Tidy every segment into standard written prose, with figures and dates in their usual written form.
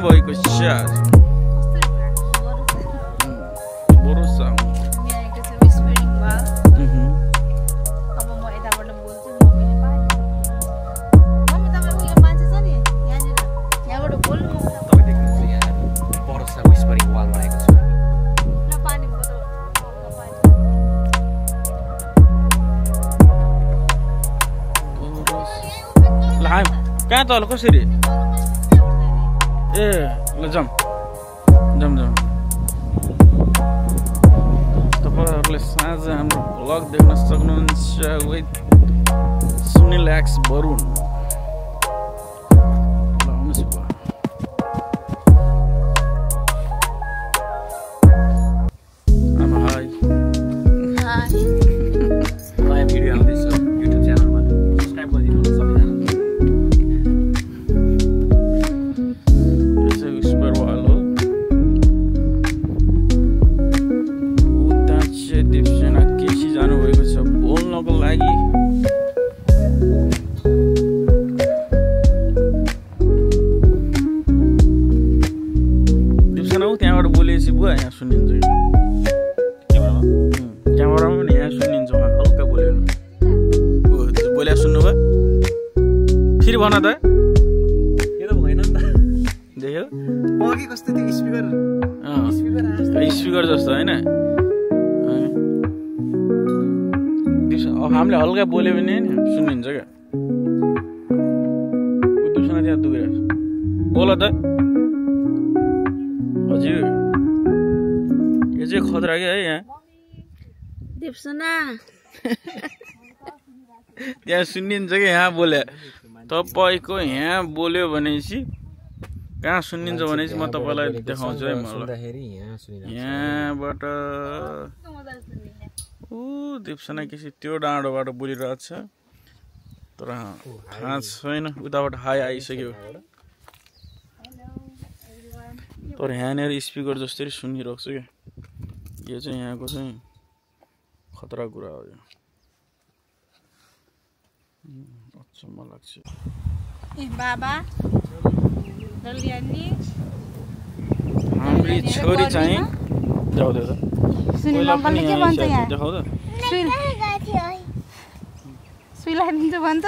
भएको छ कहाँ तल कसरी ए ल जाम तपाईहरुले साँझ हाम्रो भ्लग देख्न सक्नुहुन्छ विथ सुनिल एक्स बरुण त्यहाँबाट बोलेपछि बुवा यहाँ सुनिन्छ क्यामेरामा पनि यहाँ सुनिन्छ हल्का बोल्यो बोल्या सुन्नुभयो फेरि भन त यो त भएन नि त देख्यो अघि कस्तो त्यो स्पिकर जस्तो होइन हामीले हल्का बोल्यो भने सुनिन्छ क्या दिउँसो त्यहाँ दुखिरहेको छ बोल त हजुर यो चाहिँ खतरा क्या है यहाँ दिप्सना त्यहाँ सुनिन्छ कि यहाँ बोले तपाईँको यहाँ बोल्यो भनेपछि कहाँ सुनिन्छ भनेपछि म तपाईँलाई देखाउँछु है यहाँबाट दिप्सना किसी त्यो डाँडोबाट बोलिरहेछ तर थाहा छैन उताबाट हाई आइसक्यो तर यहाँनिर स्पिकर जस्तै सुनिरहेको छु क्या यो चाहिँ यहाँको चाहिँ खतरा कुरा हो यो अचम्म लाग्छ बाबा हाम्री छोरी चाहिँ जाऊ दे त सुनिल अङ्कलले के भन्छ यहाँ देखाउ त सुइला दिन्छ भन्छ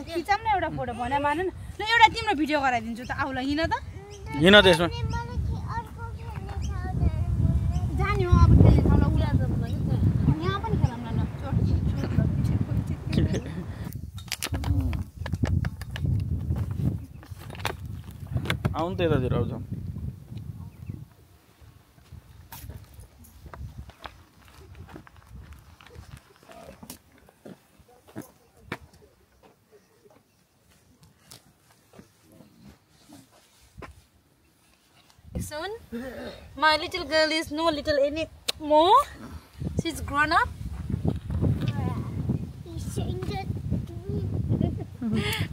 खिचाम न एउटा फोटो भने मान न ल एउटा तिम्रो भिडियो गराइदिन्छु त आउला हिँड त हिँड त यसमा जाने हो अब खेल्ने ठाउँलाई उला जब यहाँ पनि खेलाम न आउनु त यतातिर आउँछ Soon, my little girl is no little anymore. She's grown up.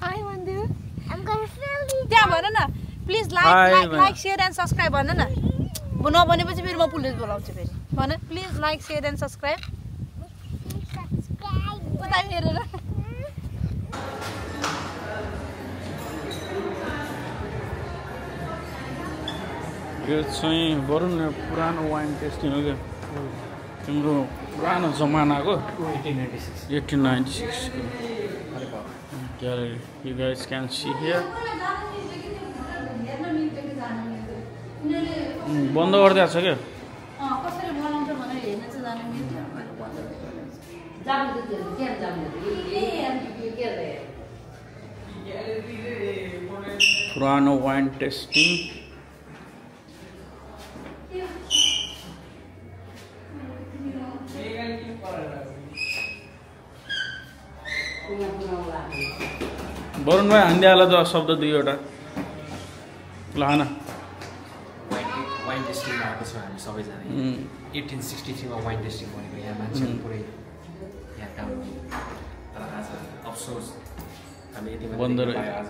I wonder. I'm gonna film you. Yeah, banana. Please like, share and subscribe. Banana. Bono bane pachi feri ma police bolaउँछु फेरि. Banana, please like, share and subscribe. Subscribe. Pata हेरेर. यो चाहिँ बरु न पुरानो wine testing हो क्या तिम्रो पुरानो जमानाको 1896 you guys can see here बन्द गरिदिएको छ क्या कसरी बनाउँछ भनेर हेर्न चाहिँ जानु मिल्छ पुरानो वाइन टेस्टिङ वरुण भाइ हान्दिहाल त शब्द दुईवटा ल हान वाइन टेस्टिङ आएको छ हामी सबैजना 1863 मा वाइन टेस्टिङ भनेको यहाँ मान्छेहरू पुरै यहाँ काम तर आज अफसोस हामी यति बन्द रह्यो आज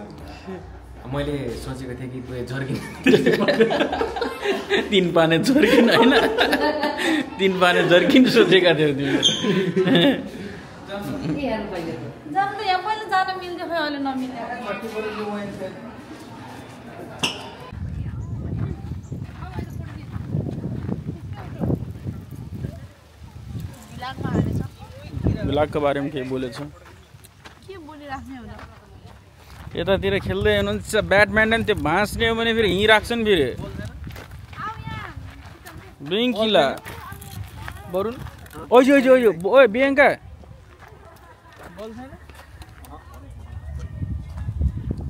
मैले सोचेको थिएँ कि कोही जर्किन तीन पाने जर्किन हैन तीन पाने जर्किन सोचेका थियौ तिमीले जानु त यहाँ पहिला जान मिल्थ्यो खै अहिले नमिल्ने ब्लगको बारेमा केही बोलेछ के बोलिराख्ने हो यतातिर खेल्दै हुनुहुन्छ ब्याडमिन्टन त्यो भाँच्ने हो भने फेरि हिँडिराख्छन् फेरि बिङ्किला वरुण ओइ ओइ बियङ्का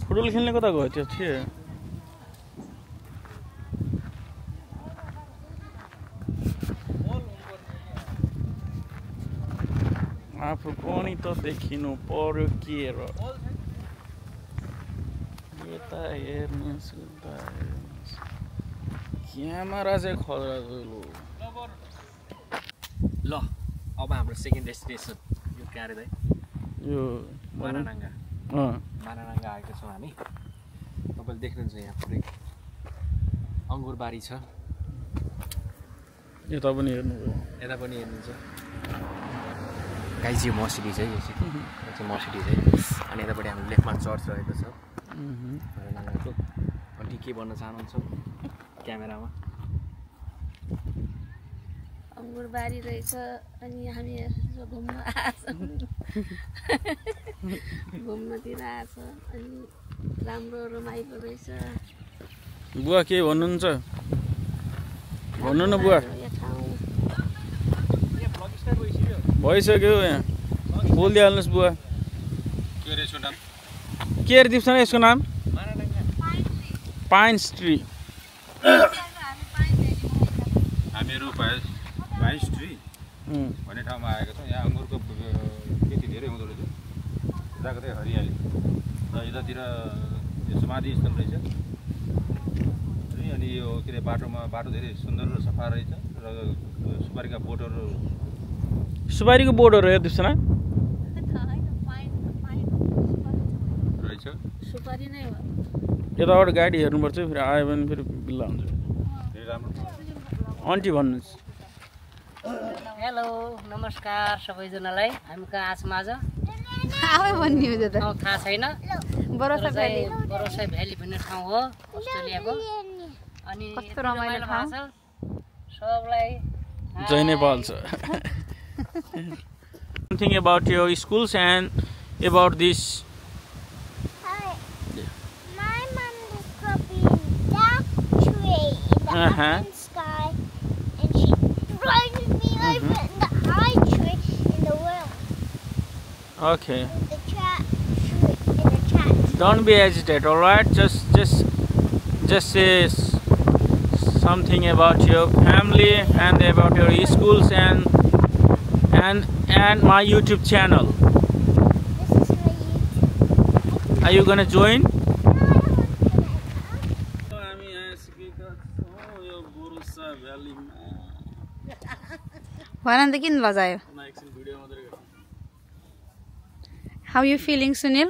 फुटबल खेल्ने कता गयो त्यो थियो आफू पनि त देखिनु पर्यो के र यता हेर्नुहोस् क्यामेरा चाहिँ खतरा ल अब हाम्रो सेकेन्ड डेस्टिनेसन यो के अरे दाइ यो मानानाङ्गा आएको छौँ हामी तपाईँले देख्नुहुन्छ यहाँ पुरै अङ्गुरबारी छ यता पनि हेर्नुभयो यता पनि हेर्नुहुन्छ गाइजी मसिडी चाहिँ यो चाहिँ मसिडी चाहिँ अनि यतापट्टि हाम्रो लेफ्टमा चर्च रहेको छ मानानाङ्गाको अनि के भन्न चाहनुहुन्छ क्यामेरामा अङ्गुरबारी रहेछ अनि हामी घुम्न आएछौँ घुम्नतिर आएछ अनि राम्रो रमाइलो रहेछ बुवा के भन्नुहुन्छ भन्नु न बुवा भइसक्यो यहाँ बोलिदिइहाल्नुहोस् बुवा के अरे दिप्सन यसको नाम पाइन्स ट्री हामीहरू पाइन्स ट्री भन्ने ठाउँमा आएका छौँ यहाँ अङ्गुरको खेती धेरै हुँदो रहेछ जताकतै हरियाली र यतातिर यो समाधि स्थल रहेछ अनि यो के अरे बाटो धेरै सुन्दर र सफा रहेछ र सुपारीको बोर्डहरू हो दिप्सना रहेछ सुपारी नै हो यताबाट गाडी हेर्नुपर्छ फेरि आयो भने फेरि बिल्ला हुन्छ धेरै राम्रो आन्टी भन्नुहोस् हेलो नमस्कार सबैजनालाई हामी कहाँ आछौँ आज आफै भन्ने हो त थाहा छैन बरोसा भ्याली भन्ने ठाउँ हो अस्ट्रेलियाको अनि कस्तो रमाइलो ठाउँ छ सबलाई जय नेपाल छ something about your schools and about this My mom is copying that tree in the open sky, and she driving me over in the high tree in the world. okay The tree in the chat. don't be agitated, all right, just say something about your family and about your schools and my YouTube channel. This is my YouTube. Are you gonna join? भन त किन बजायो How you feeling, Sunil?